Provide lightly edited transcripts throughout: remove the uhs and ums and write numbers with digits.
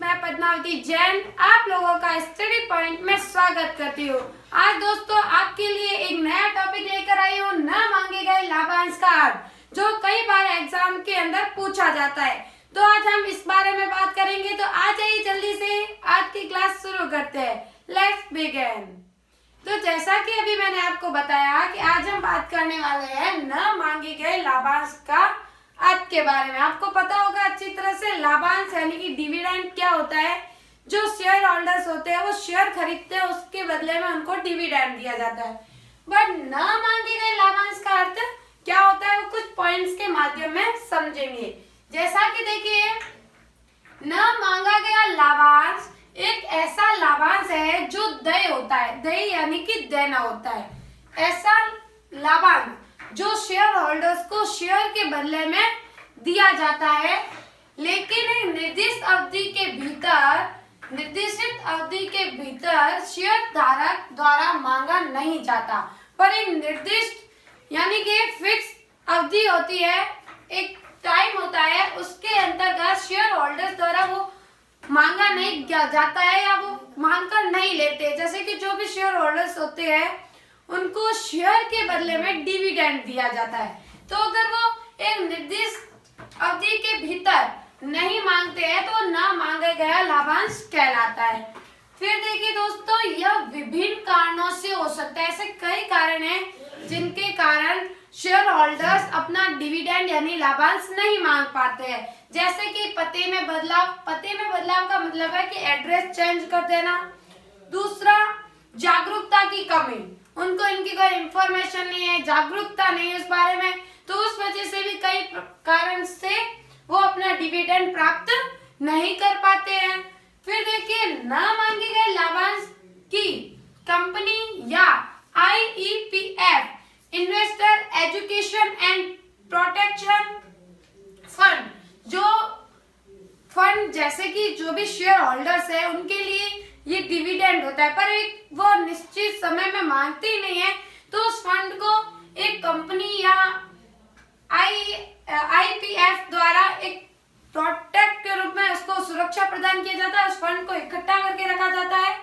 मैं पद्मावती जैन आप लोगों का स्टडी पॉइंट में स्वागत करती हूँ। आज दोस्तों आपके लिए एक नया टॉपिक लेकर आई हूँ, न मांगे गए लाभांश का अर्थ, जो कई बार एग्जाम के अंदर पूछा जाता है। तो आज हम इस बारे में बात करेंगे। तो आ जाइए जल्दी से आज की क्लास शुरू करते हैं। Let's begin. तो जैसा कि अभी मैंने आपको बताया कि आज हम बात करने वाले हैं न मांगे गए लाभांश का अर्थ के बारे में। आपको पता होगा अच्छी तरह से लाभांश यानी कि डिविडेंड क्या होता है। जो शेयर होल्डर्स होते हैं वो शेयर खरीदते हैं, उसके बदले में उनको डिविडेंड दिया जाता है। बट न मांगे गए लाभांश का अर्थ क्या होता है वो कुछ पॉइंट्स के माध्यम में समझेंगे। जैसा कि देखिए, न मांगा गया लाभांश एक ऐसा लाभांश है जो देय होता है, देय यानी कि देना होता है। ऐसा लाभांश जो शेयर होल्डर्स को शेयर के बदले में दिया जाता है, लेकिन एक निर्दिष्ट अवधि के भीतर शेयर धारक द्वारा मांगा नहीं जाता। पर एक निर्दिष्ट यानी कि एक फिक्स अवधि होती है, एक टाइम होता है, उसके अंतर्गत शेयर होल्डर्स द्वारा वो मांगा नहीं जाता है या वो मांग कर नहीं लेते। जैसे कि जो भी शेयर होल्डर्स होते हैं उनको शेयर के बदले में डिविडेंड दिया जाता है। तो अगर वो एक निर्दिष्ट अवधि के भीतर नहीं मांगते हैं तो ना मांगा गया लाभांश कहलाता है। फिर देखिए दोस्तों, यह विभिन्न कारणों से हो सकता है। ऐसे कई कारण हैं जिनके कारण शेयर होल्डर्स अपना डिविडेंड यानी लाभांश नहीं मांग पाते हैं। जैसे कि पते में बदलाव का मतलब है कि एड्रेस चेंज कर देना। दूसरा, जागरूकता की कमी, उनको इनकी कोई इंफॉर्मेशन नहीं है, जागरूकता नहीं है इस बारे में, तो उस वजह से भी कई कारण से वो अपना डिविडेंड प्राप्त नहीं कर पाते हैं। फिर देखिए, न मांगे गए लाभांश की कंपनी या IEPF investor education and protection fund, जो फंड जैसे कि जो भी शेयर होल्डर्स है उनके लिए ये डिविडेंड होता है, पर एक वो निश्चित समय में मांगते ही नहीं है, तो उस फंड को एक कंपनी या IEPF द्वारा एक प्रोटेक्ट के रूप में उसको सुरक्षा प्रदान किया जाता है। उस फंड को इकट्ठा करके रखा जाता है।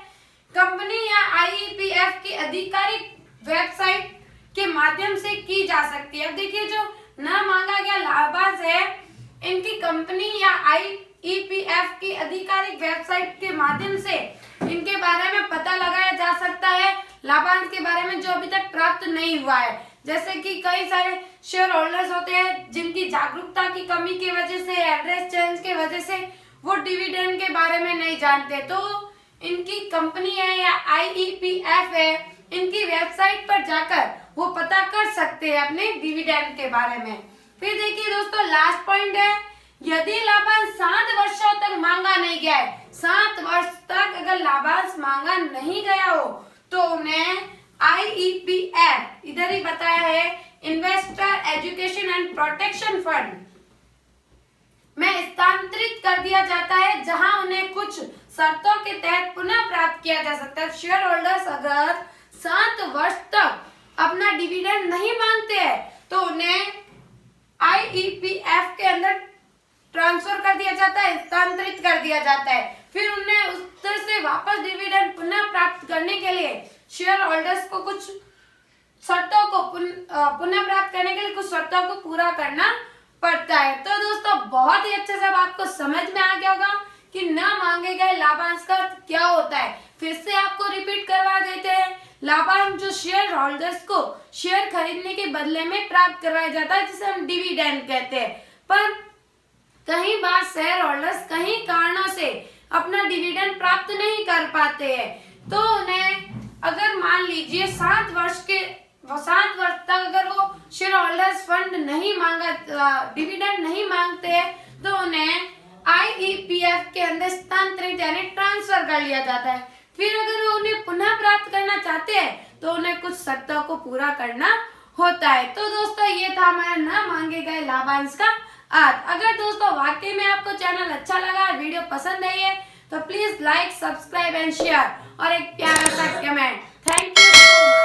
कंपनी या IEPF की आधिकारिक वेबसाइट के माध्यम से की जा सकती है। अब देखिए, जो न मांगा गया लाभांश है, इनकी कंपनी या IEPF की आधिकारिक वेबसाइट के माध्यम से इनके बारे में पता लगाया जा सकता है, लाभांश के बारे में जो अभी तक प्राप्त नहीं हुआ है। जैसे कि कई सारे शेयर होल्डर्स होते हैं जिनकी जागरूकता की कमी की वजह से, एड्रेस चेंज के वजह से वो डिविडेंड के बारे में नहीं जानते, तो इनकी कंपनी है या IEPF है, इनकी वेबसाइट पर जाकर वो पता कर सकते हैं अपने डिविडेंड के बारे में। फिर देखिए दोस्तों, लास्ट पॉइंट है, यदि लाभांश 7 वर्षों तक मांगा नहीं गया है, 7 वर्ष तक अगर लाभांश मांगा नहीं गया हो तो उन्हें IEPF इधर ही बताया है, investor education and protection fund में स्थानांतरित कर दिया जाता है, जहां उन्हें कुछ शर्तों के तहत पुनः प्राप्त किया जा सकता है। शेयर होल्डर्स अगर 7 वर्ष तक अपना डिविडेंड नहीं मांगते हैं तो उन्हें IEPF के अंदर ट्रांसफर कर दिया जाता है, स्थानांतरित कर दिया जाता है। फिर उन्हें उस तरह से वापस डिविडेंड पुनः प्राप्त करने के लिए शेयर होल्डर्स को कुछ शर्तों को पुनः प्राप्त करने के लिए कुछ शर्तों को पूरा करना पड़ता है। तो दोस्तों, बहुत ही अच्छे से आपको समझ में आ गया होगा कि न मांगे गए लाभांश का क्या होता है। फिर से आपको रिपीट करवा देते हैं। लाभांश जो शेयर होल्डर्स को शेयर खरीदने के बदले में प्राप्त करवाया जाता है, जिसे हम डिविडेंड कहते हैं। पर कई बार शेयर होल्डर्स कई कारणों से अपना डिविडेंड प्राप्त नहीं कर पाते हैं, तो उन्हें अगर मान लीजिए 7 वर्ष तक अगर वो शेयर होल्डर्स फंड नहीं मांगा, डिविडेंड नहीं मांगते हैं, तो उन्हें IEPF के अंदर स्थानांतरित यानी ट्रांसफर कर लिया जाता है। फिर अगर वो उन्हें पुनः प्राप्त करना चाहते हैं तो उन्हें कुछ शर्तों को पूरा करना होता है। तो दोस्तों, ये था हमारा न मांगे गए लाभांश का अर्थ। अगर दोस्तों वाकई में आपको चैनल अच्छा लगा, वीडियो पसंद आई है, तो please like, subscribe and share और एक प्यारा सा comment. Thank you so much.